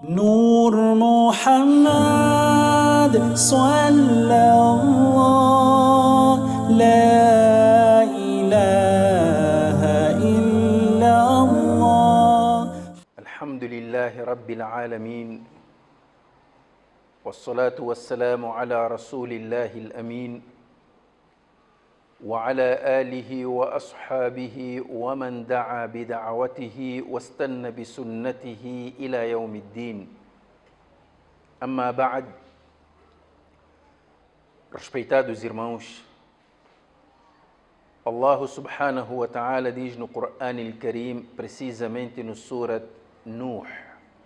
نور محمد صلى الله لا إله إلا الله. الحمد لله رب العالمين، والصلاة والسلام على رسول الله الأمين وعلى آله وأصحابه ومن دعا بدعوته واستنى بسنته إلى يوم الدين. أما بعد, respeitados irmãos, Allah subhanahu wa ta'ala diz no Qur'an al-Karim, precisamente no Surat Nuh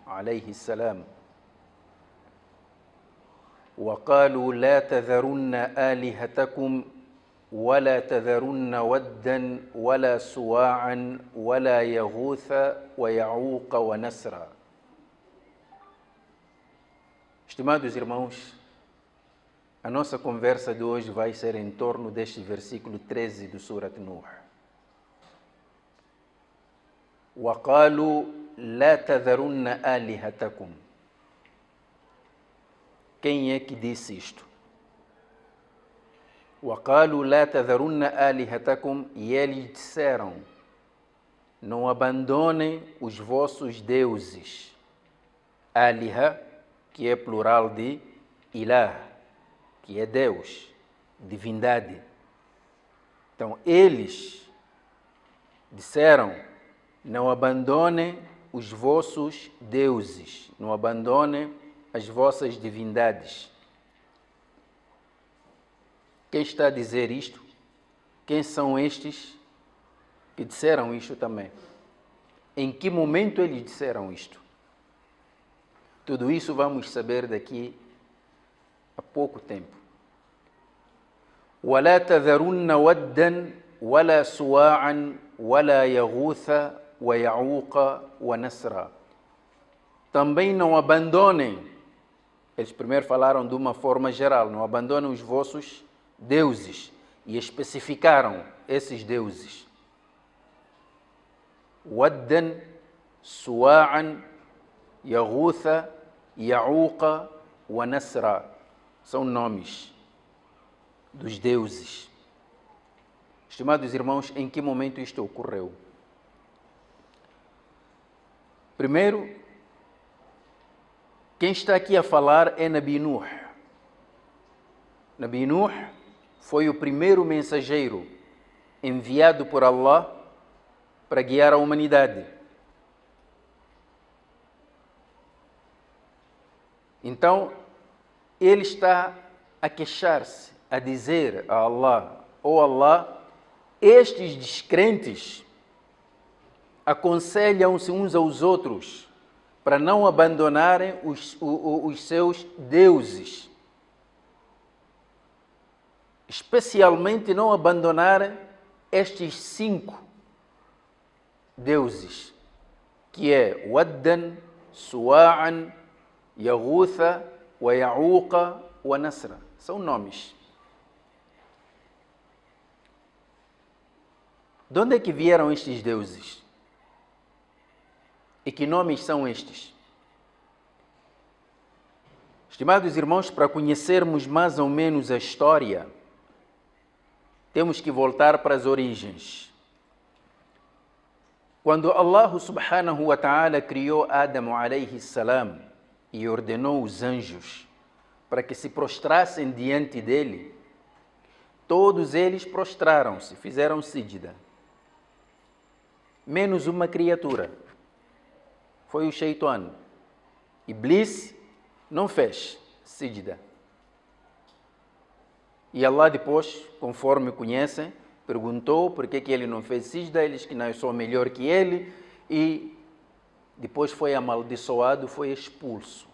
alayhi salam: وَقَالُوا لَا تَذَرُنَّ آلِهَتَكُمْ ولا تذرن ودا ولا سواعا ولا يغوث ويعوق ونسرا. Estimados irmãos, a nossa conversa de hoje vai ser em torno deste versículo 13 do Surat Nuh. وَقَالُوا لَا تَذَرُنَّ آلِهَتَكُمْ. Quem é que disse isto? وَقَالُوا لَا تَذَرُنَّ آلِهَتَكُمْ, e eles disseram: não abandonem os vossos deuses. Aliha, que é plural de ilah, que é Deus, divindade. Então, eles disseram: não abandonem os vossos deuses, não abandonem as vossas divindades. Quem está a dizer isto? Quem são estes que disseram isto também? Em que momento eles disseram isto? Tudo isso vamos saber daqui a pouco tempo. وَلَا تَذَرُنَّ وَدًّا وَلَا سُوَاعًا وَلَا يَغُوثَ وَيَعُوقَ وَنَسْرًا. Também não abandonem. Eles primeiro falaram de uma forma geral: não abandonem os vossos deuses, e especificaram esses deuses: Waddan, Suwa'an, Yaghutha, Ya'uqa wa Nasra. São nomes dos deuses. Estimados irmãos, em que momento isto ocorreu? Primeiro, quem está aqui a falar é Nabi Nuh. Nabi Nuh foi o primeiro mensageiro enviado por Allah para guiar a humanidade. Então, ele está a queixar-se, a dizer a Allah: ó Allah, estes descrentes aconselham-se uns aos outros para não abandonarem os seus deuses. Especialmente não abandonar estes 5 deuses, que é Waddan, Suwa'an, Yaghutha, wa Ya'uqa wa Nasra. São nomes. De onde é que vieram estes deuses? E que nomes são estes? Estimados irmãos, para conhecermos mais ou menos a história, temos que voltar para as origens. Quando Allah subhanahu wa ta'ala criou Adam alayhi salam e ordenou os anjos para que se prostrassem diante dele, todos eles prostraram-se, fizeram síjda, menos uma criatura. Foi o Shaitan. Iblis não fez síjda. E Allah depois, conforme conhecem, perguntou por que ele não fez síjda, eles que não são melhor que ele, e depois foi amaldiçoado, foi expulso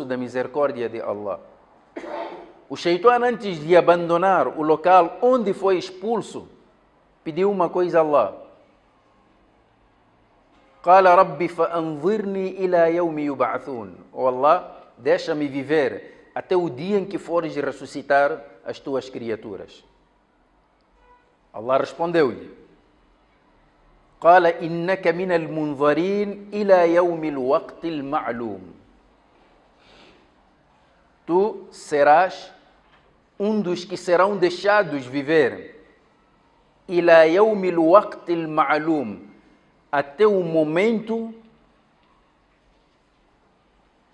da misericórdia de Allah. O Shaitan, antes de abandonar o local onde foi expulso, pediu uma coisa a Allah: قال ربي فأنظرني إلى يوم يبعثون. Oh Allah, deixa-me viver até o dia em que fores ressuscitar as tuas criaturas. Allah respondeu-lhe: قال إنك من المنظرين إلى يوم الوقت المعلوم. Tu serás dos que serão deixados viver. إلى يوم الوقت المعلوم, até o momento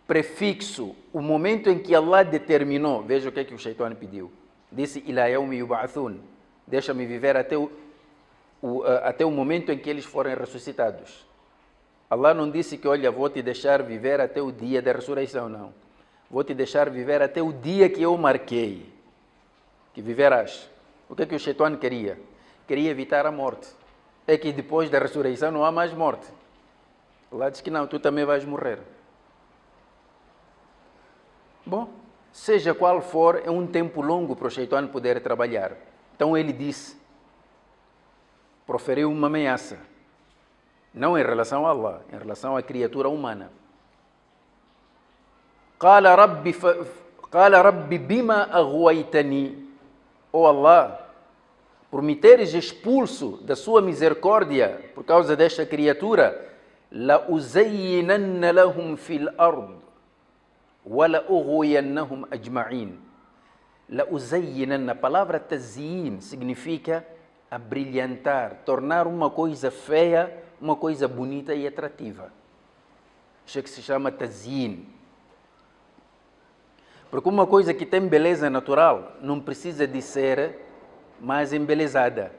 prefixo, o momento em que Allah determinou. Veja o que o Shaitan pediu. Disse, إلى يوم يبعثون, deixa-me viver até o momento em que eles forem ressuscitados. Allah não disse que, olha, vou te deixar viver até o dia da ressurreição, não. Vou te deixar viver até o dia que eu marquei, que viverás. O que o Shaitan queria? Queria evitar a morte. É que depois da ressurreição não há mais morte. Allah diz que não, tu também vais morrer. Bom, seja qual for, é um tempo longo para o Shaitan poder trabalhar. Então ele disse, proferiu uma ameaça, não em relação a Allah, em relação à criatura humana. قال رب بما أغويتني. Oh Allah, por me teres expulso da sua misericórdia por causa desta criatura, لأزينن لهم في الأرض ولأغوينهم أجمعين. لأزينن, a palavra tazyin significa abrilhantar, tornar uma coisa feia, uma coisa bonita e atrativa. Isso é que se chama tazyin. Porque uma coisa que tem beleza natural não precisa de ser mais embelezada.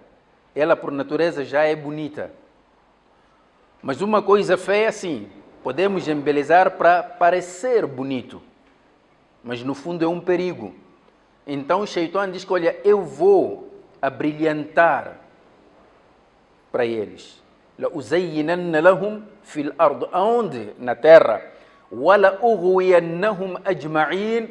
Ela, por natureza, já é bonita. Mas uma coisa feia, sim, podemos embelezar para parecer bonito. Mas, no fundo, é um perigo. Então, o Shaitan diz que, olha, eu vou abrilhantar para eles. لَأُزَيِّنَنَّ لَهُمْ فِي الْأَرْضِ. Aonde? Na terra. وَلَأُغْوِيَنَّهُمْ أَجْمَعِينَ.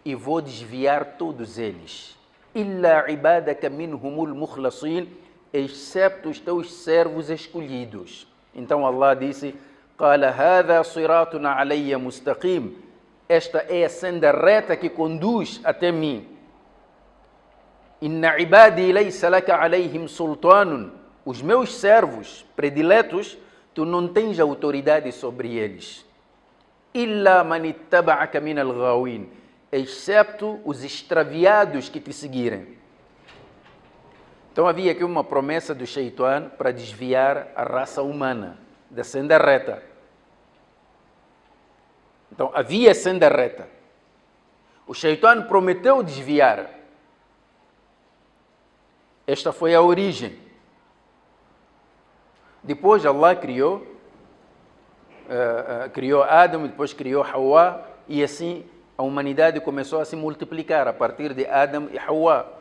E vou desviar todos eles. إِلَّا عِبَادَكَ مِنْهُمُ الْمُخْلَصِينَ. Excepto os teus servos escolhidos. Então Allah disse, قَالَ هَذَا صِرَاطٌ عَلَيَّ مُسْتَقِيمٌ. Esta é a senda reta que conduz até mim. إِنَّ عِبَادِي لَيْسَ لَكَ عَلَيْهِمْ سُلْطَانٌ. Os meus servos prediletos, tu não tens autoridade sobre eles. إِلَّا مَنِ اتَّبَعَكَ مِنَ الْغَاوِينَ. Excepto os extraviados que te seguirem. Então havia aqui uma promessa do Shaitan para desviar a raça humana da senda reta. Então havia senda reta. O Shaitan prometeu desviar. Esta foi a origem. Depois Allah criou Adão, depois criou Hawa, e assim a humanidade começou a se multiplicar a partir de Adão e Hawa.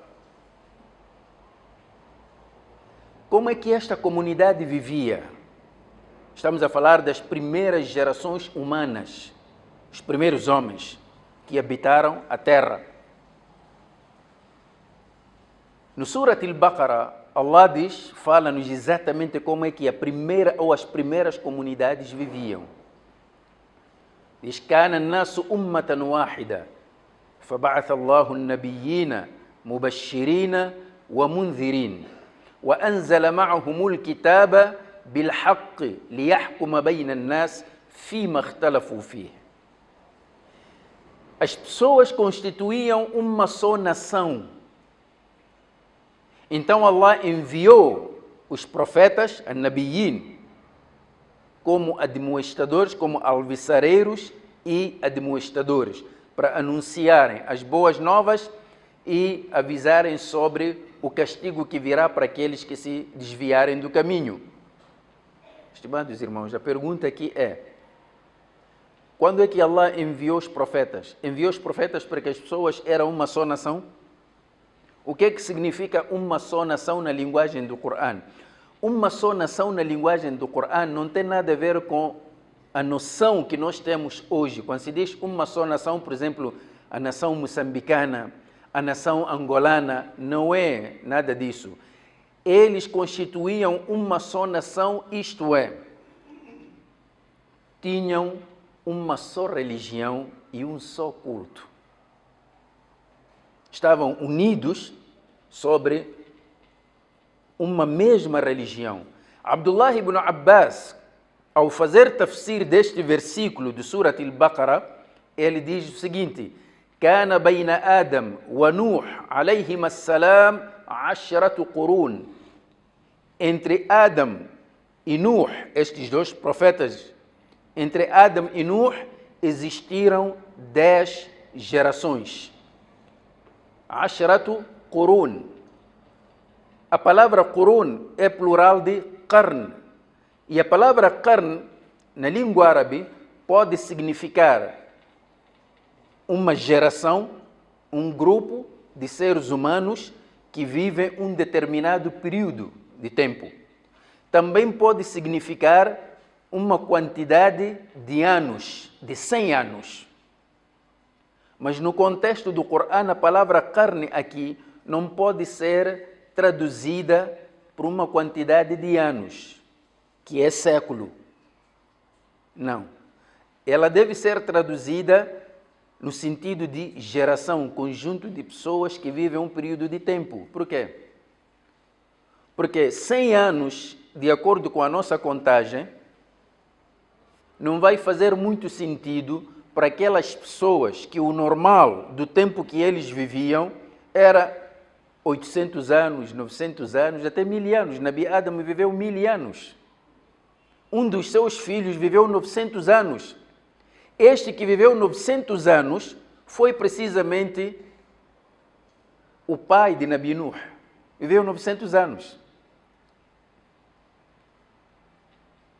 Como é que esta comunidade vivia? Estamos a falar das primeiras gerações humanas, os primeiros homens que habitaram a terra. No Surat al-Baqarah, Allah diz, fala-nos exatamente como é que as primeiras comunidades viviam. Diz, كان الناس أمة واحدة فبعث الله النبيين مبشرين ومنذرين وأنزل معهم الكتاب بالحق ليحكم بين الناس فيما اختلفوا فيه. As pessoas constituíam uma só nação. Então Allah enviou os profetas, an-Nabiyyin, como admoestadores, como alvissareiros e admoestadores, para anunciarem as boas novas e avisarem sobre o castigo que virá para aqueles que se desviarem do caminho. Estimados irmãos, a pergunta aqui é, quando é que Allah enviou os profetas? Enviou os profetas para que as pessoas eram uma só nação? O que é que significa uma só nação na linguagem do Corão? Uma só nação na linguagem do Corão não tem nada a ver com a noção que nós temos hoje. Quando se diz uma só nação, por exemplo, a nação moçambicana, a nação angolana, não é nada disso. Eles constituíam uma só nação, isto é, tinham uma só religião e um só culto. Estavam unidos sobre uma mesma religião. Abdullah ibn Abbas, ao fazer tafsir deste versículo de Surat al-Baqarah, ele diz o seguinte: كان بين آدم ونوح عليهما السلام 10 قرون. Entre Adam e Nuh, estes dois profetas, entre Adam e Nuh existiram 10 gerações. 10 قرون. A palavra Qurun é plural de Qarn. E a palavra Qarn, na língua árabe, pode significar uma geração, um grupo de seres humanos que vivem um determinado período de tempo. Também pode significar uma quantidade de anos, de 100 anos. Mas no contexto do Corão, a palavra carne aqui não pode ser traduzida por uma quantidade de anos, que é século. Não. Ela deve ser traduzida no sentido de geração, conjunto de pessoas que vivem um período de tempo. Por quê? Porque 100 anos, de acordo com a nossa contagem, não vai fazer muito sentido para aquelas pessoas que o normal do tempo que eles viviam era 800 anos, 900 anos, até 1000 anos. Nabi Adam viveu 1000 anos. Um dos seus filhos viveu 900 anos. Este que viveu 900 anos foi precisamente o pai de Nabi Nuh. Viveu 900 anos.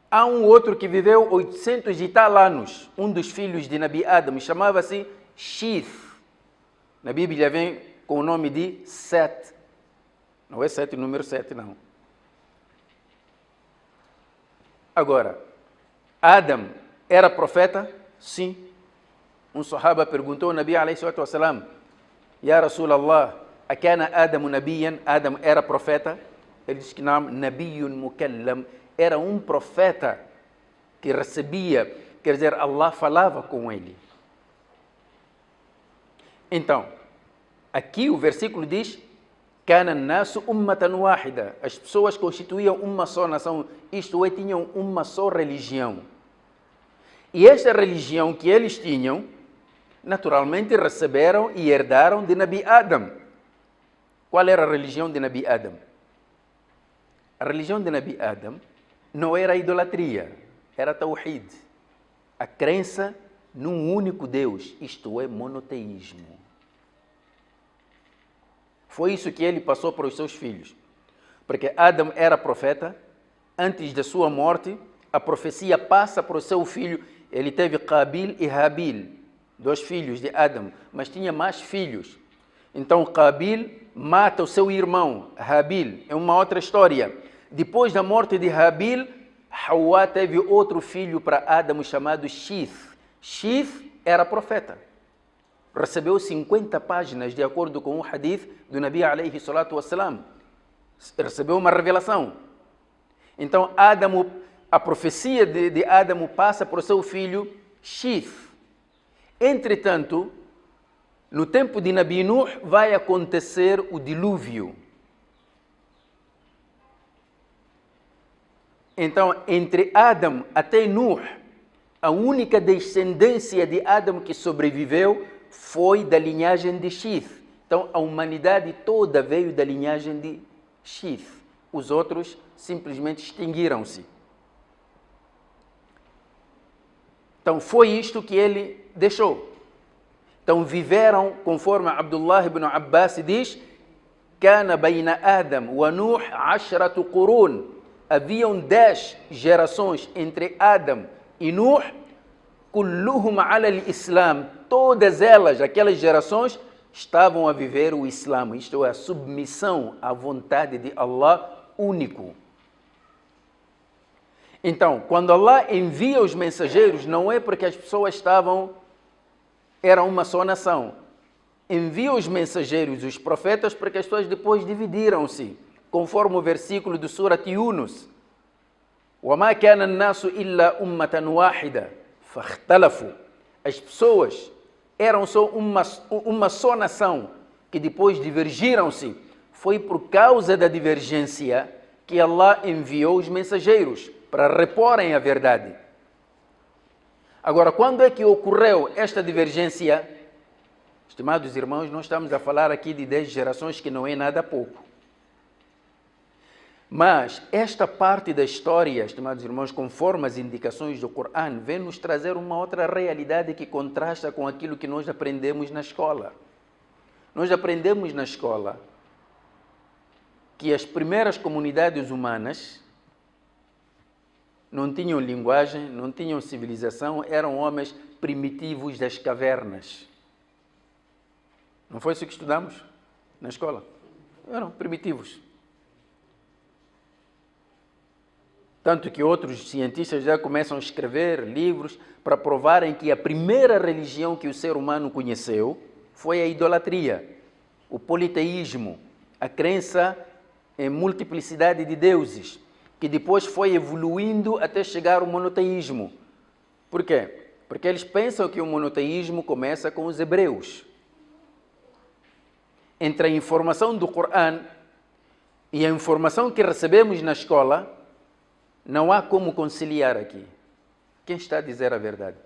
Há um outro que viveu 800 e tal anos. Um dos filhos de Nabi Adam chamava-se Shith. Na Bíblia vem com o nome de Set. Não é Set, número 7, não. Agora, Adam era profeta? Sim. Um sahaba perguntou ao Nabi ﷺ: Ya Rasulallah, akana Adam nabiyan? Adam era profeta? Ele disse que não, nabiyun mukallam. Era um profeta que recebia, quer dizer, Allah falava com ele. Então, aqui o versículo diz: Kana nasu ummatan wahida. As pessoas constituíam uma só nação, isto é, tinham uma só religião. E esta religião que eles tinham, naturalmente receberam e herdaram de Nabi Adam. Qual era a religião de Nabi Adam? A religião de Nabi Adam não era a idolatria, era Tawhid. A crença num único Deus, isto é, monoteísmo. Foi isso que ele passou para os seus filhos. Porque Adam era profeta, antes da sua morte, a profecia passa para o seu filho. Ele teve Qabil e Habil, 2 filhos de Adam, mas tinha mais filhos. Então Qabil mata o seu irmão, Habil, é uma outra história. Depois da morte de Habil, Hawa teve outro filho para Adam chamado Shith. Shith era profeta. Recebeu 50 páginas, de acordo com o hadith do Nabi alayhi salatu wassalam. Recebeu uma revelação. Então a profecia de Adam passa para o seu filho Shith. Entretanto, no tempo de Nabi Nuh vai acontecer o dilúvio. Então, entre Adam até Nuh, a única descendência de Adam que sobreviveu foi da linhagem de Shith. Então, a humanidade toda veio da linhagem de Shith. Os outros simplesmente extinguiram-se. Então, foi isto que ele deixou. Então, viveram, conforme Abdullah ibn Abbas diz, كان بين آدم ونوح 10 قرون. Haviam 10 gerações entre Adam e Nuh, كلهم على الإسلام. Todas elas, aquelas gerações, estavam a viver o Islã, isto é, a submissão à vontade de Allah único. Então, quando Allah envia os mensageiros, não é porque as pessoas eram uma só nação. Envia os mensageiros, os profetas, porque as pessoas depois dividiram-se, conforme o versículo do Surat Yunus. وَمَا كَانَ النَّاسُ إِلَّا أُمَّةً وَاحِدًا فَاخْتَلَفُوا. As pessoas eram só uma só nação, que depois divergiram-se. Foi por causa da divergência que Allah enviou os mensageiros para reporem a verdade. Agora, quando é que ocorreu esta divergência? Estimados irmãos, nós estamos a falar aqui de 10 gerações, que não é nada pouco. Mas esta parte da história, estimados irmãos, conforme as indicações do Corão, vem nos trazer uma outra realidade que contrasta com aquilo que nós aprendemos na escola. Nós aprendemos na escola que as primeiras comunidades humanas não tinham linguagem, não tinham civilização, eram homens primitivos das cavernas. Não foi isso que estudamos na escola? Eram primitivos. Tanto que outros cientistas já começam a escrever livros para provarem que a primeira religião que o ser humano conheceu foi a idolatria, o politeísmo, a crença em multiplicidade de deuses, que depois foi evoluindo até chegar ao monoteísmo. Por quê? Porque eles pensam que o monoteísmo começa com os hebreus. Entre a informação do Corão e a informação que recebemos na escola, não há como conciliar aqui. Quem está a dizer a verdade?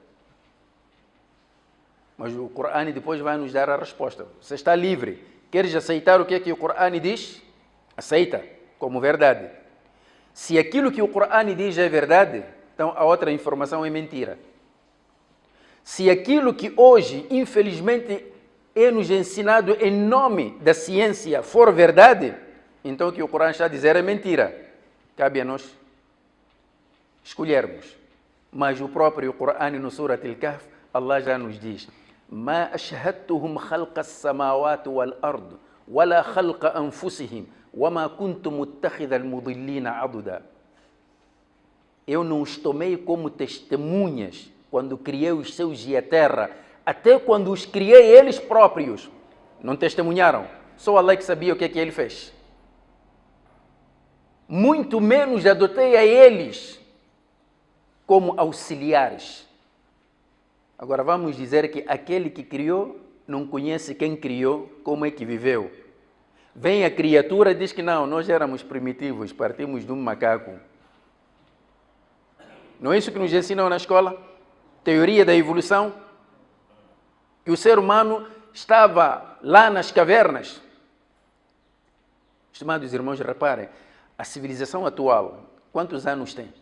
Mas o Corão depois vai nos dar a resposta. Você está livre. Queres aceitar o que é que o Corão diz? Aceita como verdade. Se aquilo que o Corão diz é verdade, então a outra informação é mentira. Se aquilo que hoje, infelizmente, é nos ensinado em nome da ciência for verdade, então o que o Corão está a dizer é mentira. Cabe a nós escolhermos. Mas o próprio Corão, no Surat Al-Kahf, Allah já nos diz: "Ma ashhadtuhum khalqa as-samawati wal-ard, wala khalqa anfusihim, wama kuntu muttakhidha al-mudillina aduda." Eu não os tomei como testemunhas quando criei os céus e a terra, até quando os criei eles próprios. Não testemunharam. Só Allah que sabia o que é que ele fez. Muito menos adotei a eles como auxiliares. Agora vamos dizer que aquele que criou não conhece quem criou, como é que viveu. Vem a criatura e diz que não, nós éramos primitivos, partimos de um macaco. Não é isso que nos ensinam na escola? Teoria da evolução? Que o ser humano estava lá nas cavernas. Estimados irmãos, reparem, a civilização atual, quantos anos tem?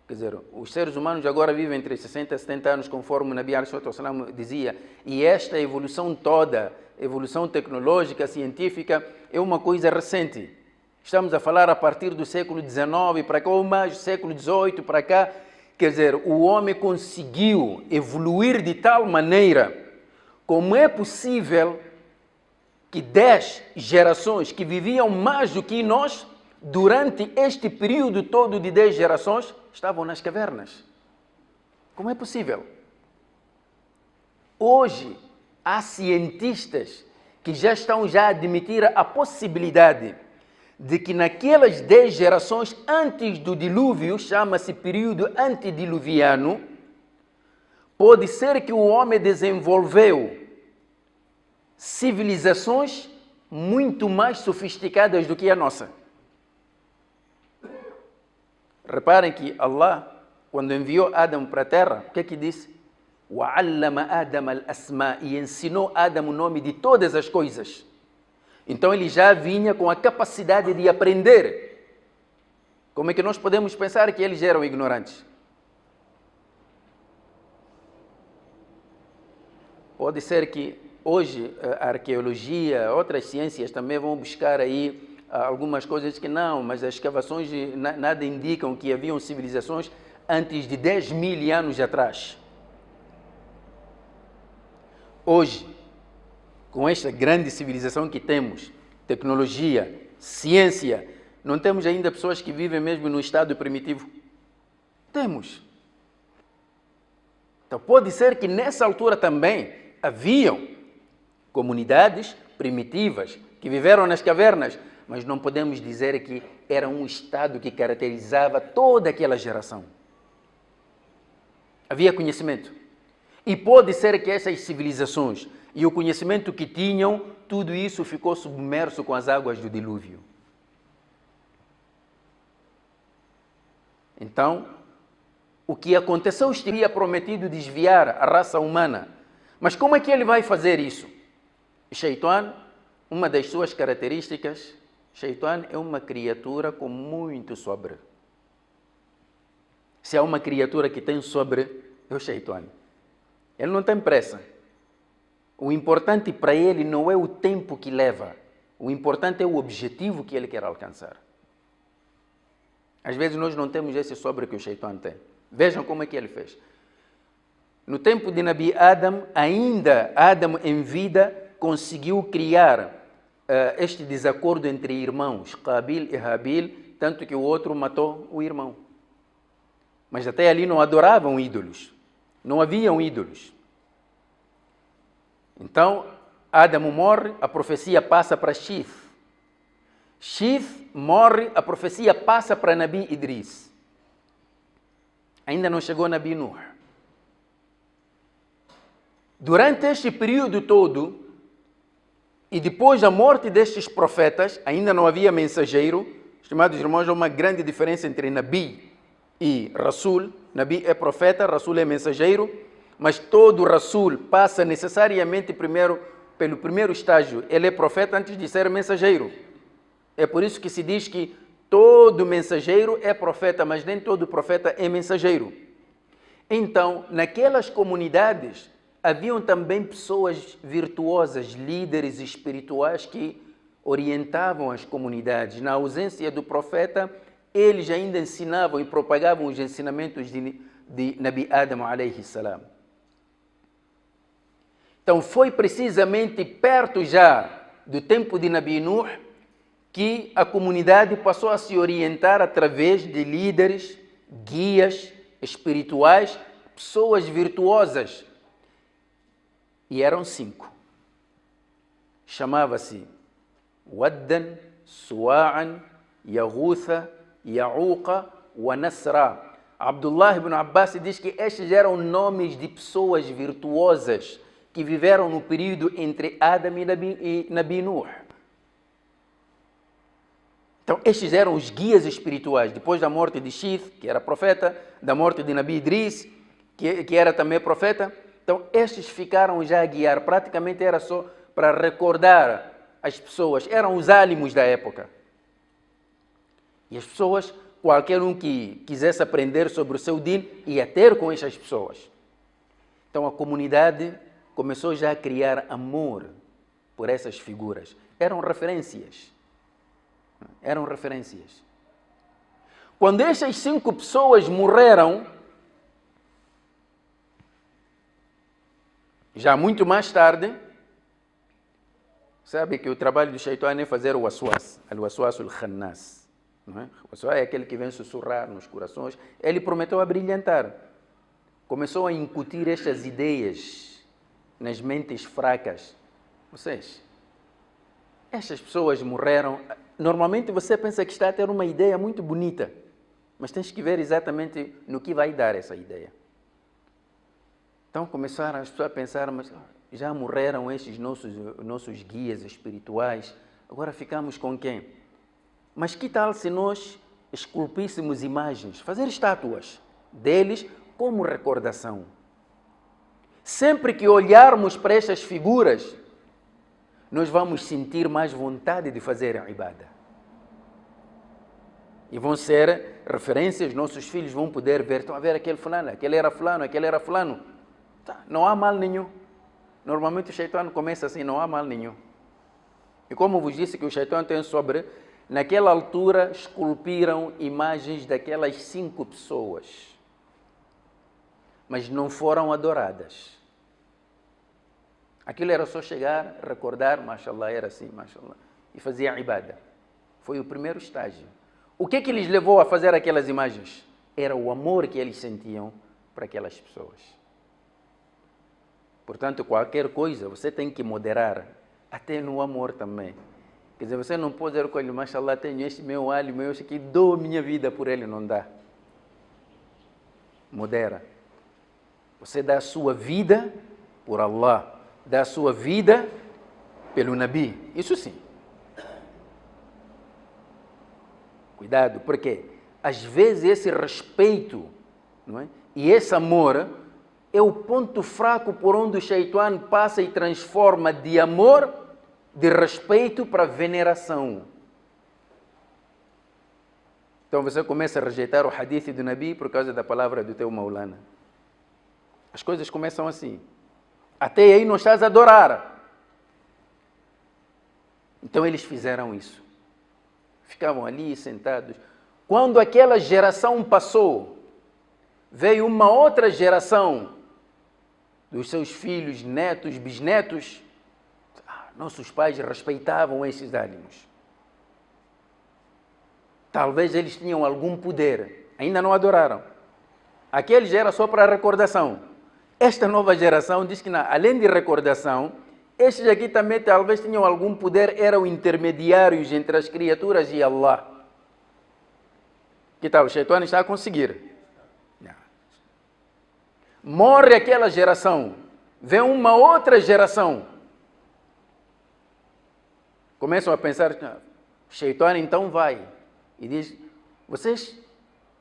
Quer dizer, os seres humanos agora vivem entre 60 e 70 anos, conforme o Nabi a.s.w. dizia, e esta evolução toda, evolução tecnológica, científica, é uma coisa recente. Estamos a falar a partir do século XIX para cá, ou mais do século XVIII para cá. Quer dizer, o homem conseguiu evoluir de tal maneira como é possível que 10 gerações que viviam mais do que nós, durante este período todo de 10 gerações, estavam nas cavernas. Como é possível? Hoje, há cientistas que já estão a admitir a possibilidade de que naquelas 10 gerações antes do dilúvio, chama-se período antediluviano, pode ser que o homem desenvolveu civilizações muito mais sofisticadas do que a nossa. Reparem que Allah, quando enviou Adão para a terra, o que é que disse? وَعَلَّمَ آدَمَ الْأَسْمَاءِ, e ensinou Adão o nome de todas as coisas. Então ele já vinha com a capacidade de aprender. Como é que nós podemos pensar que eles eram ignorantes? Pode ser que hoje a arqueologia, outras ciências também vão buscar aí algumas coisas que não, mas as escavações nada indicam que haviam civilizações antes de 10.000 anos atrás. Hoje, com esta grande civilização que temos, tecnologia, ciência, não temos ainda pessoas que vivem mesmo no estado primitivo? Temos. Então pode ser que nessa altura também haviam comunidades primitivas que viveram nas cavernas, mas não podemos dizer que era um estado que caracterizava toda aquela geração. Havia conhecimento. E pode ser que essas civilizações e o conhecimento que tinham, tudo isso ficou submerso com as águas do dilúvio. Então, o que aconteceu, teria prometido desviar a raça humana. Mas como é que ele vai fazer isso? Shaitan, uma das suas características, Shaitan é uma criatura com muito sobre. Se há uma criatura que tem sobre, é o Shaitan. Ele não tem pressa. O importante para ele não é o tempo que leva. O importante é o objetivo que ele quer alcançar. Às vezes nós não temos esse sobre que o Shaitan tem. Vejam como é que ele fez. No tempo de Nabi Adam, ainda Adam em vida conseguiu criar este desacordo entre irmãos, Qabil e Habil, tanto que o outro matou o irmão. Mas até ali não adoravam ídolos. Não haviam ídolos. Então, Adam morre, a profecia passa para Shith. Shith morre, a profecia passa para Nabi Idris. Ainda não chegou Nabi Nuh. Durante este período todo, e depois da morte destes profetas, ainda não havia mensageiro. Estimados irmãos, há uma grande diferença entre Nabi e Rasul. Nabi é profeta, Rasul é mensageiro, mas todo Rasul passa necessariamente primeiro pelo primeiro estágio. Ele é profeta antes de ser mensageiro. É por isso que se diz que todo mensageiro é profeta, mas nem todo profeta é mensageiro. Então, naquelas comunidades, haviam também pessoas virtuosas, líderes espirituais que orientavam as comunidades. Na ausência do profeta, eles ainda ensinavam e propagavam os ensinamentos de Nabi Adam alayhi salam. Então foi precisamente perto já do tempo de Nabi Nuh que a comunidade passou a se orientar através de líderes, guias espirituais, pessoas virtuosas. E eram 5. Chamava-se Waddan, Suwa'an, Yaghutha, Ya'uqa wa Nasra. Abdullah ibn Abbas diz que estes eram nomes de pessoas virtuosas que viveram no período entre Adam e Nabi Nuh. Então, estes eram os guias espirituais. Depois da morte de Shith, que era profeta, da morte de Nabi Idris, que era também profeta. Então, estes ficaram já a guiar. Praticamente era só para recordar as pessoas. Eram os álимos da época. E as pessoas, qualquer um que quisesse aprender sobre o seu din, ia ter com essas pessoas. Então, a comunidade começou já a criar amor por essas figuras. Eram referências. Eram referências. Quando essas 5 pessoas morreram, já muito mais tarde, sabe que o trabalho do Shaitan é fazer o waswas, al-waswas al-khannas. O waswas é aquele que vem sussurrar nos corações. Ele prometeu a brilhantar. Começou a incutir estas ideias nas mentes fracas. Vocês, estas pessoas morreram. Normalmente você pensa que está a ter uma ideia muito bonita, mas tens que ver exatamente no que vai dar essa ideia. Então começaram as pessoas a pensar, mas já morreram estes nossos guias espirituais, agora ficamos com quem? Mas que tal se nós esculpíssemos imagens, fazer estátuas deles como recordação? Sempre que olharmos para estas figuras, nós vamos sentir mais vontade de fazer a ibada. E vão ser referências, nossos filhos vão poder ver, estão a ver aquele fulano, aquele era fulano, aquele era fulano. Tá, não há mal nenhum. Normalmente o Shaitan começa assim, não há mal nenhum. E como vos disse que o Shaitan tem sobre, naquela altura esculpiram imagens daquelas 5 pessoas. Mas não foram adoradas. Aquilo era só chegar, recordar, mashallah, era assim, mashallah, e fazer a ibada. Foi o primeiro estágio. O que lhes levou a fazer aquelas imagens? Era o amor que eles sentiam para aquelas pessoas. Portanto, qualquer coisa você tem que moderar, até no amor também. Quer dizer, você não pode dizer com ele, mashallah, tenho este meu alho, meu este aqui, dou minha vida por ele, não dá. Modera. Você dá a sua vida por Allah. Da sua vida pelo Nabi. Isso sim. Cuidado, porque às vezes esse respeito, não é? E esse amor é o ponto fraco por onde o Shaitan passa e transforma de amor, de respeito para veneração. Então você começa a rejeitar o hadith do Nabi por causa da palavra do teu Maulana. As coisas começam assim. Até aí não estás a adorar. Então eles fizeram isso. Ficavam ali sentados. Quando aquela geração passou, veio uma outra geração dos seus filhos, netos, bisnetos. Nossos pais respeitavam esses ânimos. Talvez eles tinham algum poder, ainda não adoraram. Aqueles era só para recordação. Esta nova geração diz que, não, além de recordação, estes aqui também talvez tinham algum poder, eram intermediários entre as criaturas e Allah. Que tal? O Shaitan está a conseguir. Não. Morre aquela geração, vem uma outra geração. Começam a pensar, o Shaitan então vai. E diz, vocês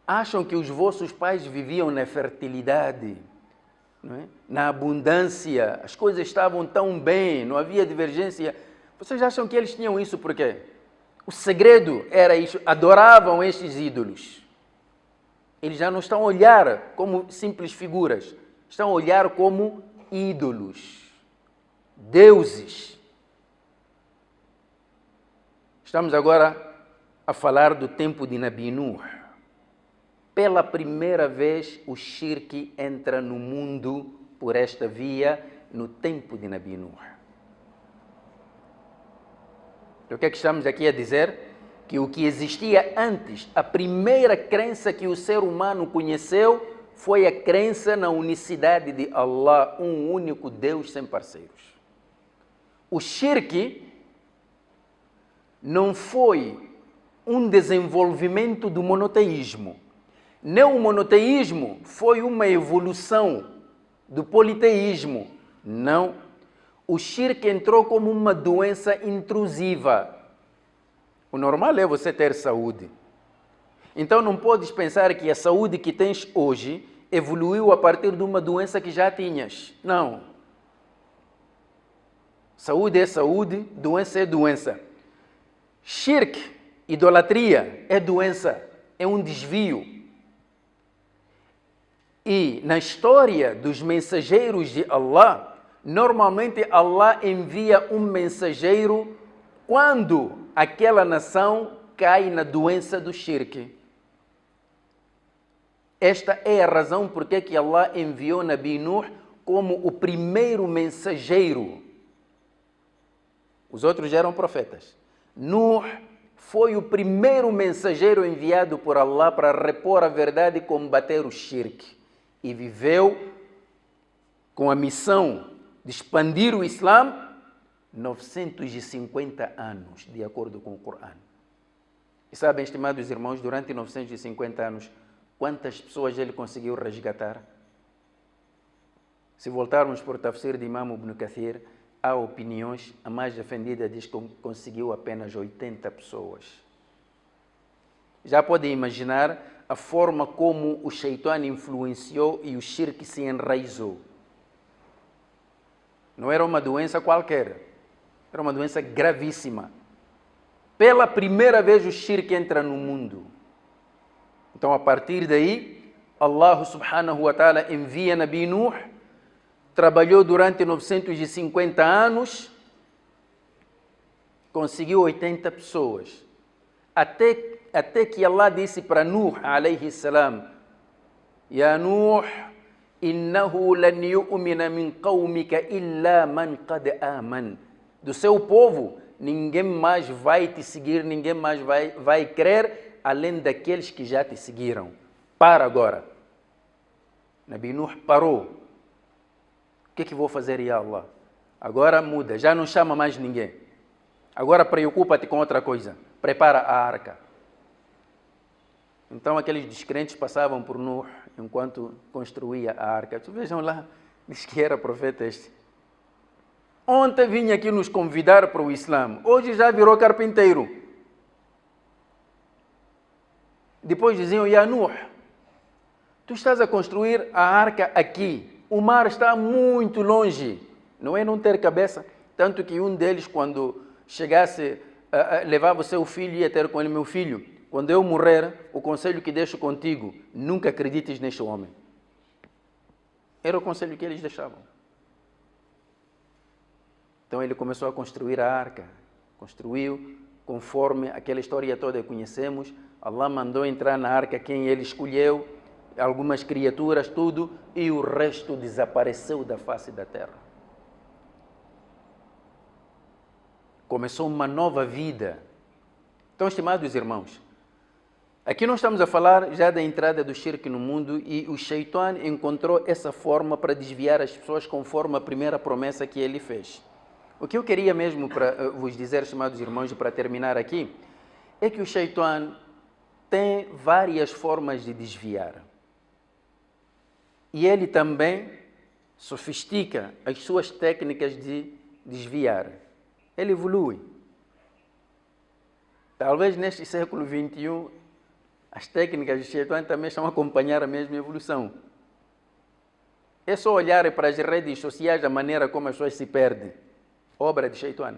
acham que os vossos pais viviam na fertilidade, não é? Na abundância, as coisas estavam tão bem, não havia divergência. Vocês acham que eles tinham isso por quê? O segredo era isso, adoravam estes ídolos. Eles já não estão a olhar como simples figuras, estão a olhar como ídolos, deuses. Estamos agora a falar do tempo de Nabi Nuh. Pela primeira vez o shirk entra no mundo por esta via no tempo de Nabi Nuh. O que é que estamos aqui a dizer? Que o que existia antes, a primeira crença que o ser humano conheceu foi a crença na unicidade de Allah, um único Deus sem parceiros. O shirk não foi um desenvolvimento do monoteísmo. Nem o monoteísmo foi uma evolução do politeísmo. Não. O shirk entrou como uma doença intrusiva. O normal é você ter saúde. Então não podes pensar que a saúde que tens hoje evoluiu a partir de uma doença que já tinhas. Não. Saúde é saúde, doença é doença. Shirk, idolatria, é doença, é um desvio. E na história dos mensageiros de Allah, normalmente Allah envia um mensageiro quando aquela nação cai na doença do shirk. Esta é a razão por que Allah enviou Nabi Nuh como o primeiro mensageiro. Os outros já eram profetas. Nuh foi o primeiro mensageiro enviado por Allah para repor a verdade e combater o shirk. E viveu com a missão de expandir o Islã 950 anos, de acordo com o Corão. E sabem, estimados irmãos, durante 950 anos, quantas pessoas ele conseguiu resgatar? Se voltarmos por tafsir de Imam Ibn Kathir, há opiniões, a mais defendida diz que conseguiu apenas 80 pessoas. Já podem imaginar a forma como o Shaitan influenciou e o shirk se enraizou. Não era uma doença qualquer, era uma doença gravíssima. Pela primeira vez o shirk entra no mundo. Então a partir daí, Allah subhanahu wa ta'ala envia Nabi Nuh, trabalhou durante 950 anos, conseguiu 80 pessoas. Até que Allah disse para Nuh, alayhi salam, Ya Nuh, innahu lan yu'mina min qawmika illa man qad aman. Do seu povo, ninguém mais vai te seguir, ninguém mais vai crer, além daqueles que já te seguiram. Para agora. Nabi Nuh parou. O que vou fazer, ya Allah? Agora muda, já não chama mais ninguém. Agora preocupa-te com outra coisa. Prepara a arca. Então aqueles descrentes passavam por Nuh enquanto construía a arca. Vejam lá, diz que era profeta este. Ontem vinha aqui nos convidar para o Islã. Hoje já virou carpinteiro. Depois diziam, Ya Nuh, tu estás a construir a arca aqui, o mar está muito longe, não é não ter cabeça? Tanto que um deles, quando chegasse, levava o seu filho e ia ter com ele, meu filho, quando eu morrer, o conselho que deixo contigo, nunca acredites neste homem. Era o conselho que eles deixavam. Então ele começou a construir a arca, construiu conforme aquela história toda que conhecemos. Allah mandou entrar na arca quem ele escolheu, algumas criaturas, tudo, e o resto desapareceu da face da terra. Começou uma nova vida. Então, estimados irmãos, aqui nós estamos a falar já da entrada do shirk no mundo e o Shaitan encontrou essa forma para desviar as pessoas conforme a primeira promessa que ele fez. O que eu queria mesmo para vos dizer, estimados irmãos, e para terminar aqui, é que o Shaitan tem várias formas de desviar. E ele também sofistica as suas técnicas de desviar. Ele evolui. Talvez neste século XXI, as técnicas do Shaitan também estão a acompanhar a mesma evolução. É só olhar para as redes sociais, a maneira como as pessoas se perdem. Obra de Shaitan.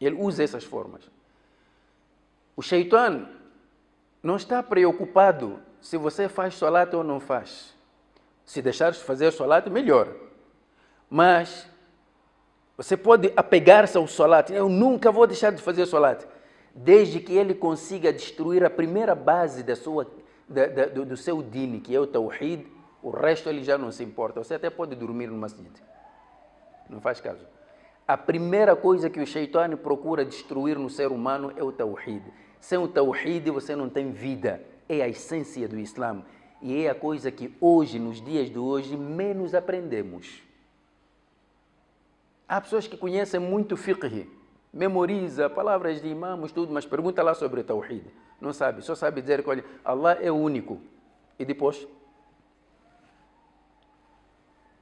Ele usa essas formas. O Shaitan não está preocupado se você faz salat ou não faz. Se deixares de fazer salat, melhor. Mas você pode apegar-se ao salat. Eu nunca vou deixar de fazer salat. Desde que ele consiga destruir a primeira base do seu dini, que é o Tawhid, o resto ele já não se importa. Você até pode dormir no masjid. Não faz caso. A primeira coisa que o Shaitan procura destruir no ser humano é o Tawhid. Sem o Tawhid você não tem vida. É a essência do Islã. E é a coisa que hoje, nos dias de hoje, menos aprendemos. Há pessoas que conhecem muito fiqh, memoriza palavras de imãs, tudo, mas pergunta lá sobre o Tawhid. Não sabe, só sabe dizer que olha, Allah é o único. E depois?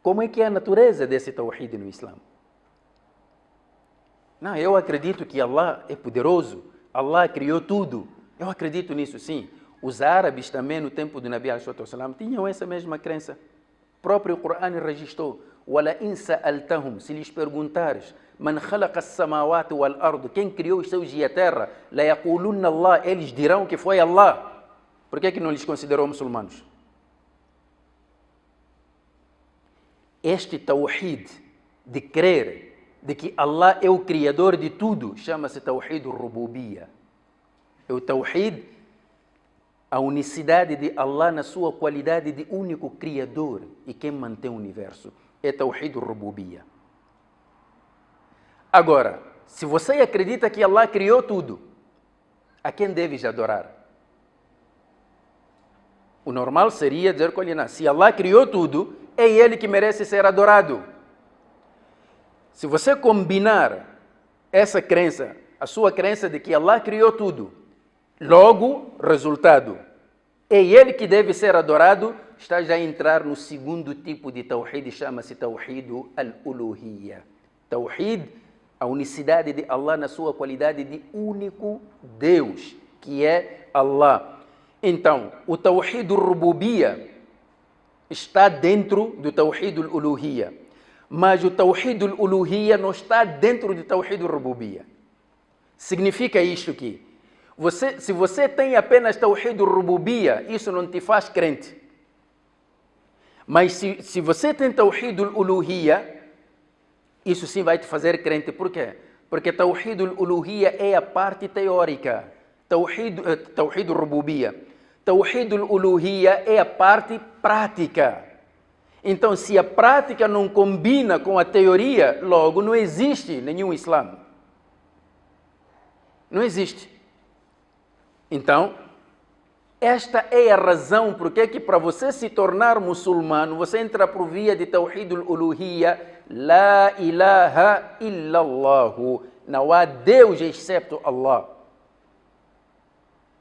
Como é que é a natureza desse Tawhid no Islã? Não, eu acredito que Allah é poderoso, Allah criou tudo. Eu acredito nisso, sim. Os árabes também, no tempo do Nabi ﷺ, tinham essa mesma crença. O próprio Corão registrou. وَلَئِنْ سَأَلْتَهُمْ, se lhes perguntares, مَنْ خَلَقَ السَّمَاوَاتِ وَالْأَرْضِ, quem criou os céus e a terra, لَيَقُولُنَّ اللَّهِ, eles dirão que foi Allah. Por que não lhes considerou muçulmanos? Este Tawhid de crer de que Allah é o Criador de tudo, chama-se Tawhid al-Rububiyya. É o Tawhid, a unicidade de Allah na sua qualidade de único Criador e quem mantém o universo. É Tawhid al-Rububiyya. Agora, se você acredita que Allah criou tudo, a quem deves adorar? O normal seria dizer, se Allah criou tudo, é Ele que merece ser adorado. Se você combinar essa crença, a sua crença de que Allah criou tudo, logo, resultado, é Ele que deve ser adorado, está já a entrar no segundo tipo de Tawhid, chama-se Tawhid al-Uluhiyya. Tawhid, a unicidade de Allah na sua qualidade de único Deus, que é Allah. Então, o Tawhid al-Rububiyya está dentro do Tawhid al-Uluhiyya, mas o Tawhid al-Uluhiyya não está dentro do Tawhid al-Rububiyya. Significa isto aqui. Se você tem apenas Tawhid al-Rububiyya, isso não te faz crente. Mas se você tem Tawhid al-Uluhiyya, isso sim vai te fazer crente. Por quê? Porque Tawhid al-Uluhiyya é a parte teórica. Tawhid al-Rububiyya. Tawhid al-Uluhiyya é a parte prática. Então, se a prática não combina com a teoria, logo não existe nenhum Islã. Não existe. Então, esta é a razão porque que para você se tornar muçulmano, você entra por via de Tawhid al-Uluhiyya, La ilaha illallah. Não há Deus excepto Allah.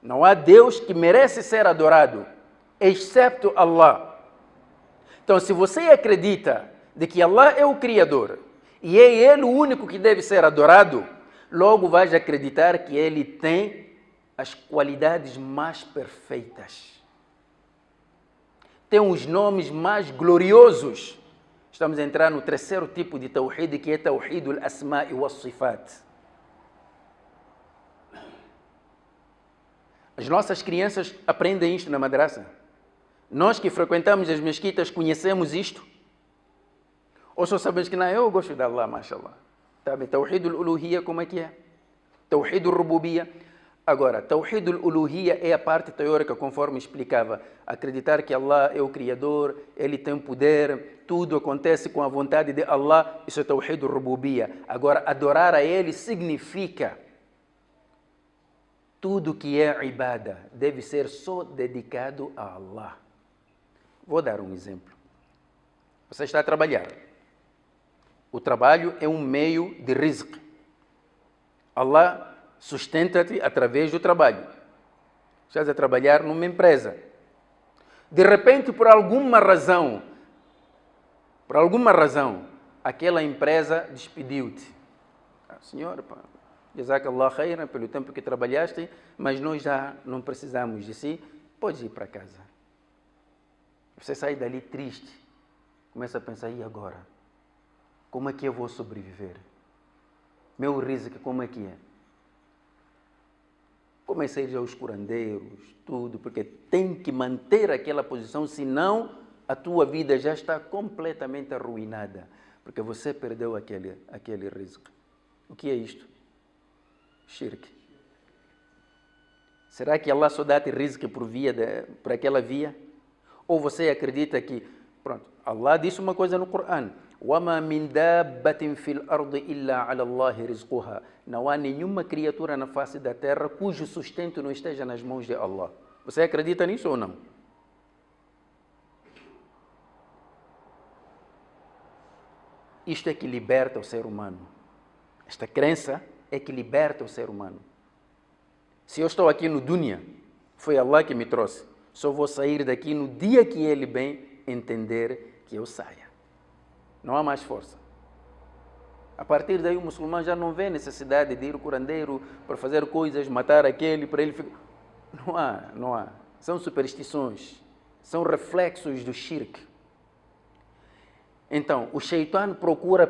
Não há Deus que merece ser adorado, excepto Allah. Então, se você acredita de que Allah é o Criador e é Ele o único que deve ser adorado, logo vais acreditar que Ele tem as qualidades mais perfeitas. Tem os nomes mais gloriosos. Estamos a entrar no terceiro tipo de tawhid, que é tawhid al-asma'i wa-sifat. As nossas crianças aprendem isto na madrasa. Nós que frequentamos as mesquitas conhecemos isto? Ou só sabemos que não, eu gosto de Allah, mashallah. Tá bem, tawhid al-uluhiyya como é que é? Tawhid al-rububiyya. Agora, tawhid al-uluhiyya é a parte teórica, conforme explicava. Acreditar que Allah é o Criador, Ele tem poder, tudo acontece com a vontade de Allah, isso é tawhid al-rububiyya. Agora, adorar a Ele significa tudo que é ibada deve ser só dedicado a Allah. Vou dar um exemplo. Você está a trabalhar. O trabalho é um meio de rizq. Allah sustenta-te através do trabalho. Estás a trabalhar numa empresa. De repente, por alguma razão, aquela empresa despediu-te. Senhor, jazakallah khairan pelo tempo que trabalhaste, mas nós já não precisamos de si, podes ir para casa. Você sai dali triste, começa a pensar, e agora? Como é que eu vou sobreviver? Meu rizq, como é que é? Comecei já os curandeiros, tudo, porque tem que manter aquela posição, senão a tua vida já está completamente arruinada, porque você perdeu aquele rizq. O que é isto? Shirk. Será que Allah só dá-te rizq por aquela via? Ou você acredita que, pronto, Allah disse uma coisa no Corão, وَمَا مِنْ دَابَّةٍ فِي الْأَرْضِ إِلَّا عَلَى اللَّهِ رِزْقُهَا. Não há nenhuma criatura na face da terra cujo sustento não esteja nas mãos de Allah. Você acredita nisso ou não? Isto é que liberta o ser humano. Esta crença é que liberta o ser humano. Se eu estou aqui no dunya, foi Allah que me trouxe. Só vou sair daqui no dia que Ele bem entender que eu saia. Não há mais força. A partir daí o muçulmano já não vê necessidade de ir ao curandeiro para fazer coisas, matar aquele, para ele ficar... Não há. São superstições. São reflexos do shirk. Então, o Shaitan procura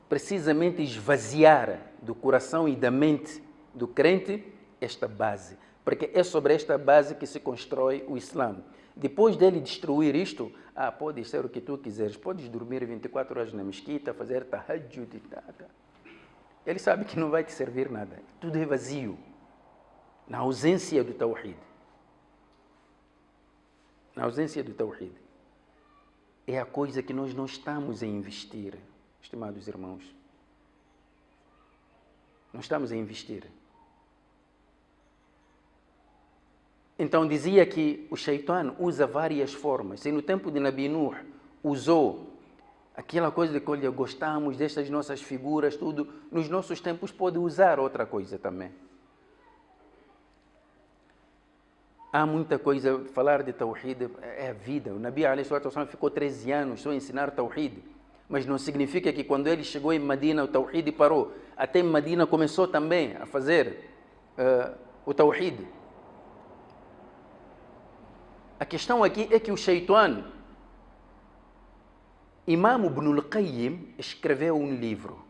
precisamente esvaziar do coração e da mente do crente esta base. Porque é sobre esta base que se constrói o Islã. Depois dele destruir isto, podes ser o que tu quiseres, podes dormir 24 horas na mesquita, fazer tahajjud, ele sabe que não vai te servir nada. Tudo é vazio, na ausência do tawhid. Na ausência do tawhid. É a coisa que nós não estamos a investir, estimados irmãos. Não estamos a investir. Então dizia que o Shaitan usa várias formas. Se no tempo de Nabi Nuh usou aquela coisa de que, olha, gostamos destas nossas figuras, tudo, nos nossos tempos pode usar outra coisa também. Há muita coisa, falar de Tawhid é a vida. O Nabi ﷺ ficou 13 anos só a ensinar Tawhid. Mas não significa que quando ele chegou em Medina o Tawhid parou. Até em Medina começou também a fazer o Tawhid. A questão aqui é que o Shaitan, Imam Ibn al-Qayyim, escreveu um livro.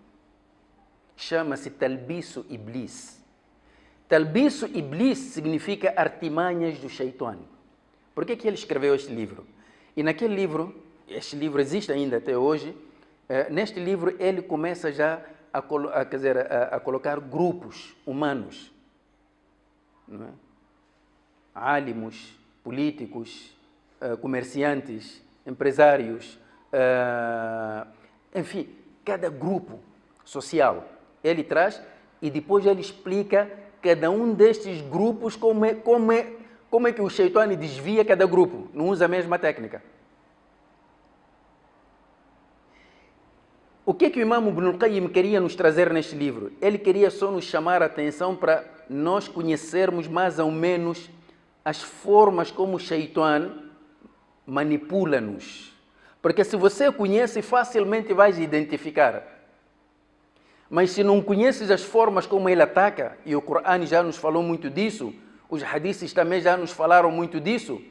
Chama-se Talbisu Iblis. Talbisu Iblis significa artimanhas do Shaitan. Por que ele escreveu este livro? E naquele livro, este livro existe ainda até hoje, neste livro ele começa já a colocar grupos humanos. Não é? Álimos, políticos, comerciantes, empresários, enfim, cada grupo social ele traz e depois ele explica cada um destes grupos como é que o Shaitan desvia cada grupo, não usa a mesma técnica. O que é que o Imam Ibn al-Qayyim queria nos trazer neste livro? Ele queria só nos chamar a atenção para nós conhecermos mais ou menos as formas como o Shaitan manipula-nos. Porque se você conhece, facilmente vais identificar. Mas se não conheces as formas como ele ataca, e o Corão já nos falou muito disso, Os hadiths também já nos falaram muito disso.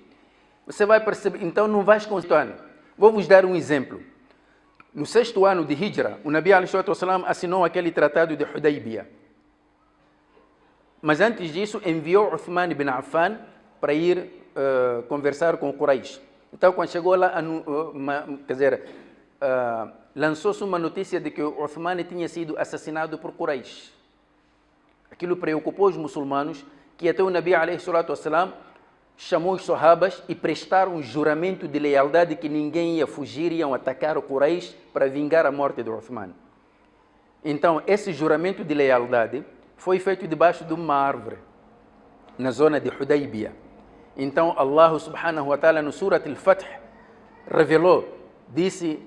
Você vai perceber, então não vais conseguir. Vou-vos dar um exemplo. No 6º ano de Hijra, o Nabi alaihi wasallam assinou aquele tratado de Hudaybiyah. Mas antes disso, enviou Uthman ibn Affan para ir conversar com o Quraysh. Então, quando chegou lá, lançou-se uma notícia de que o Uthman tinha sido assassinado por Quraysh. Aquilo preocupou os muçulmanos, que até o Nabi alaihi wasallam chamou os sahabas e prestaram um juramento de lealdade que ninguém ia fugir, iam atacar o Quraysh para vingar a morte de Uthman. Então, esse juramento de lealdade foi feito debaixo de uma árvore, na zona de Hudaybiyah. Então, Allah subhanahu wa ta'ala, no Surat al-Fath, revelou, disse: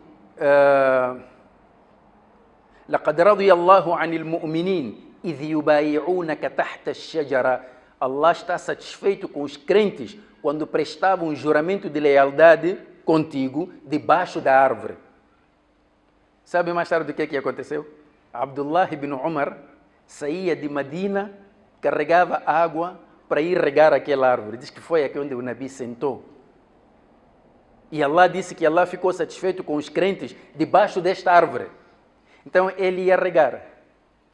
لَقَدْ رَضِيَ اللَّهُ عَنِ الْمُؤْمِنِينَ إِذْ يُبَايِعُونَكَ تَحْتَ الشَّجَرَةِ. Allah está satisfeito com os crentes quando prestavam um juramento de lealdade contigo debaixo da árvore. Sabe mais tarde o que aconteceu? Abdullah ibn Umar saía de Medina, carregava água para ir regar aquela árvore. Diz que foi aqui onde o Nabi sentou. E Allah disse que Allah ficou satisfeito com os crentes debaixo desta árvore. Então ele ia regar.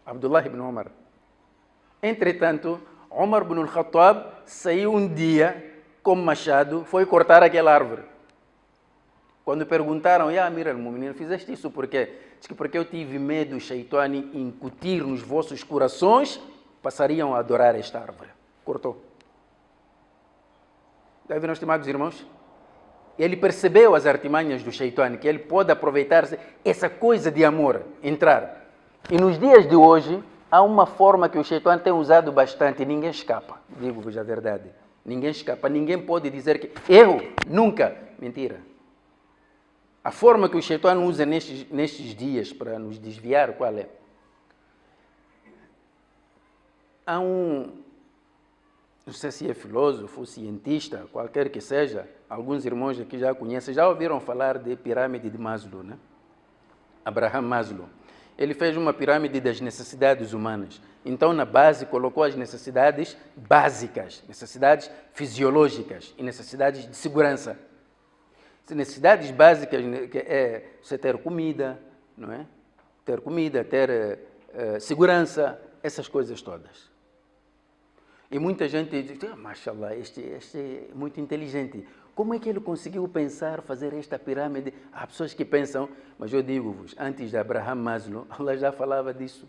Abdullah ibn Umar. Entretanto, Umar ibn al-Khattab saiu um dia com machado, foi cortar aquela árvore. Quando perguntaram: "Ya Amir al-Mu'minin, fizeste isso por quê?" Diz que porque eu tive medo do Shaitã incutir nos vossos corações, passariam a adorar esta árvore. Cortou. Já viram, estimados irmãos? Ele percebeu as artimanhas do Shaitã, que ele pode aproveitar essa coisa de amor, entrar. E nos dias de hoje, há uma forma que o Shaitã tem usado bastante, e ninguém escapa. Digo-vos a verdade. Ninguém escapa, ninguém pode dizer que eu nunca. Mentira. A forma que o Shaitã usa nestes dias para nos desviar, qual é? Há não sei se é filósofo, cientista, qualquer que seja, alguns irmãos aqui já conhecem, já ouviram falar de pirâmide de Maslow, né? Abraham Maslow. Ele fez uma pirâmide das necessidades humanas. Então, na base, colocou as necessidades básicas, necessidades fisiológicas e necessidades de segurança. Necessidades básicas é você ter comida, não é? Ter comida, ter segurança, essas coisas todas. E muita gente diz: "Mashallah, este é muito inteligente. Como é que ele conseguiu pensar, fazer esta pirâmide?" Há pessoas que pensam, mas eu digo-vos, antes de Abraham Maslow, Allah já falava disso.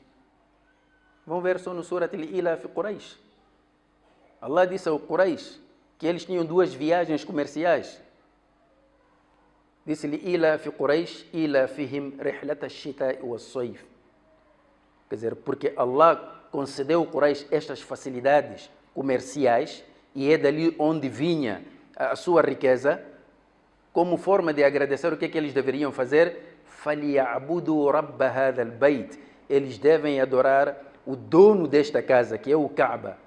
Vão ver só no Surat al-Ila fi Quraysh. Allah disse ao Quraysh que eles tinham 2 viagens comerciais. Disse-lhe: "Ila fi Quraysh, ila fihim rihlat ash-shita'i was-sayf." Quer dizer, porque Allah concedeu ao Quraysh estas facilidades comerciais e é dali onde vinha a sua riqueza, como forma de agradecer, o que é que eles deveriam fazer? فَلْيَعْبُدُوا رَبَّ هَذَا الْبَيْتِ. Eles devem adorar o dono desta casa, que é o Kaaba.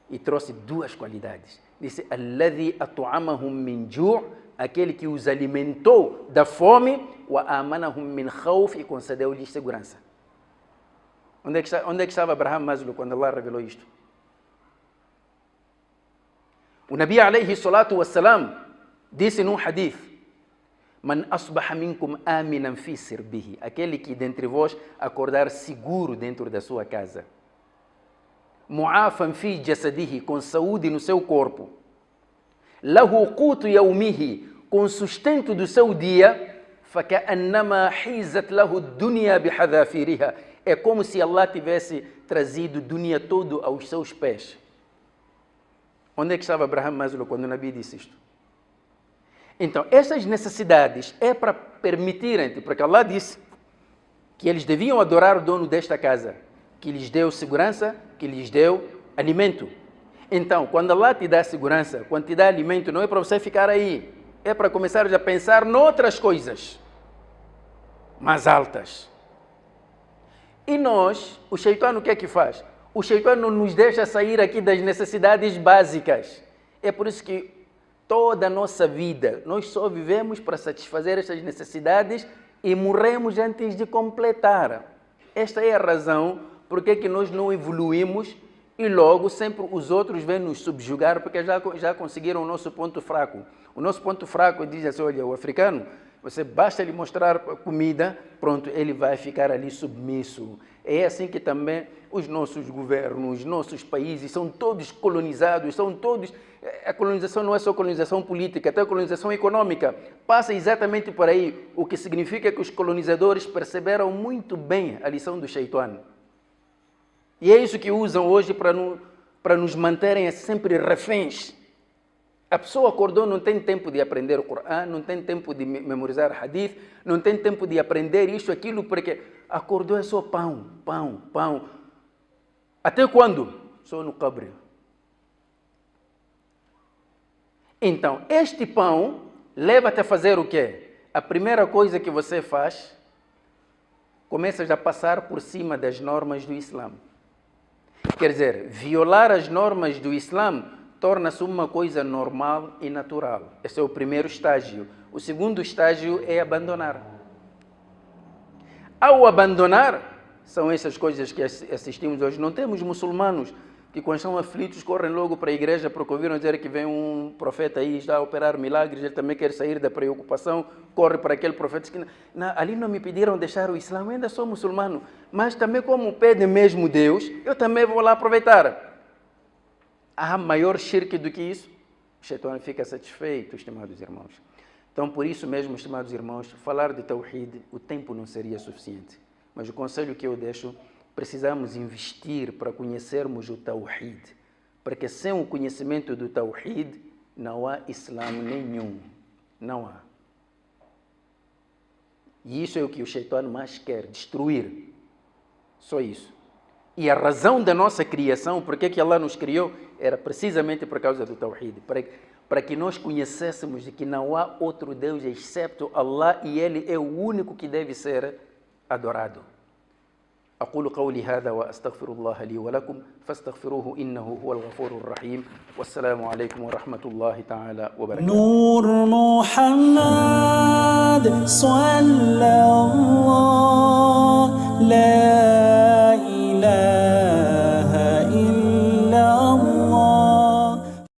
E trouxe 2 qualidades. Disse: الَّذِي أَطْعَمَهُم مِّن جُوعٍ, aquele que os alimentou da fome, وَآمَنَهُم مِّن خَوْفٍ, e concedeu-lhes segurança. Onde é que estava Abraham Maslow quando Allah revelou isto? O Nabi alayhi salatu wassalam disse num hadith: "Man asbaha minkum aminan fi sirbihi", aquele que dentre vós acordar seguro dentro da sua casa. Mu'afan fi jasadihi, com saúde no seu corpo. Lahu qutu yawmihi, com sustento do seu dia. Faka'annama hizat lahu ad-dunya bihadhafiriha, é como se Allah tivesse trazido o dunya todo aos seus pés. Onde é que estava Abraham Maslow quando o Nabi disse isto? Então, essas necessidades é para permitirem, porque Allah disse que eles deviam adorar o dono desta casa, que lhes deu segurança, que lhes deu alimento. Então, quando Allah te dá segurança, quando te dá alimento, não é para você ficar aí, é para começar a pensar noutras coisas mais altas. E nós, o Shaitã, o que é que faz? O Shaitã não nos deixa sair aqui das necessidades básicas. É por isso que toda a nossa vida, nós só vivemos para satisfazer essas necessidades e morremos antes de completar. Esta é a razão por que nós não evoluímos E logo sempre os outros vêm nos subjugar porque já conseguiram o nosso ponto fraco. O nosso ponto fraco diz assim, olha, o africano, você basta lhe mostrar comida, pronto, ele vai ficar ali submisso. É assim que também os nossos governos, os nossos países são todos colonizados, são todos... A colonização não é só colonização política, até a colonização econômica. Passa exatamente por aí, o que significa que os colonizadores perceberam muito bem a lição do Shaitan. E é isso que usam hoje para nos manterem sempre reféns. A pessoa acordou, não tem tempo de aprender o Corão, não tem tempo de memorizar Hadith, não tem tempo de aprender isto, aquilo, porque acordou é só pão, pão, pão. Até quando? Só no cabre. Então, este pão leva-te a fazer o quê? A primeira coisa que você faz, começas a passar por cima das normas do Islã. Quer dizer, violar as normas do Islã torna-se uma coisa normal e natural. Esse é o primeiro estágio. O segundo estágio é abandonar. Ao abandonar, são essas coisas que assistimos hoje. Não temos muçulmanos que, quando estão aflitos, correm logo para a igreja porque ouviram dizer que vem um profeta aí, está a operar milagres, ele também quer sair da preocupação, corre para aquele profeta. Que ali não me pediram deixar o Islã, eu ainda sou muçulmano, mas também como pede mesmo Deus, eu também vou lá aproveitar. Há maior shirk do que isso? O Shaitan fica satisfeito, estimados irmãos. Então, por isso mesmo, estimados irmãos, falar de Tawhid, o tempo não seria suficiente. Mas o conselho que eu deixo, precisamos investir para conhecermos o Tawhid. Porque sem o conhecimento do Tawhid, não há Islã nenhum. Não há. E isso é o que o Shaitan mais quer, destruir. Só isso. E a razão da nossa criação, porque que Allah nos criou, era precisamente por causa do Tawhid, para que nós conhecêssemos de que não há outro Deus excepto Allah e Ele é o único que deve ser adorado. أقول قولي هذا وأستغفر الله لي ولكم فاستغفروه إنه هو الغفور الرحيم والسلام عليكم ورحمة الله تعالى وبركاته. نور محمد صلى الله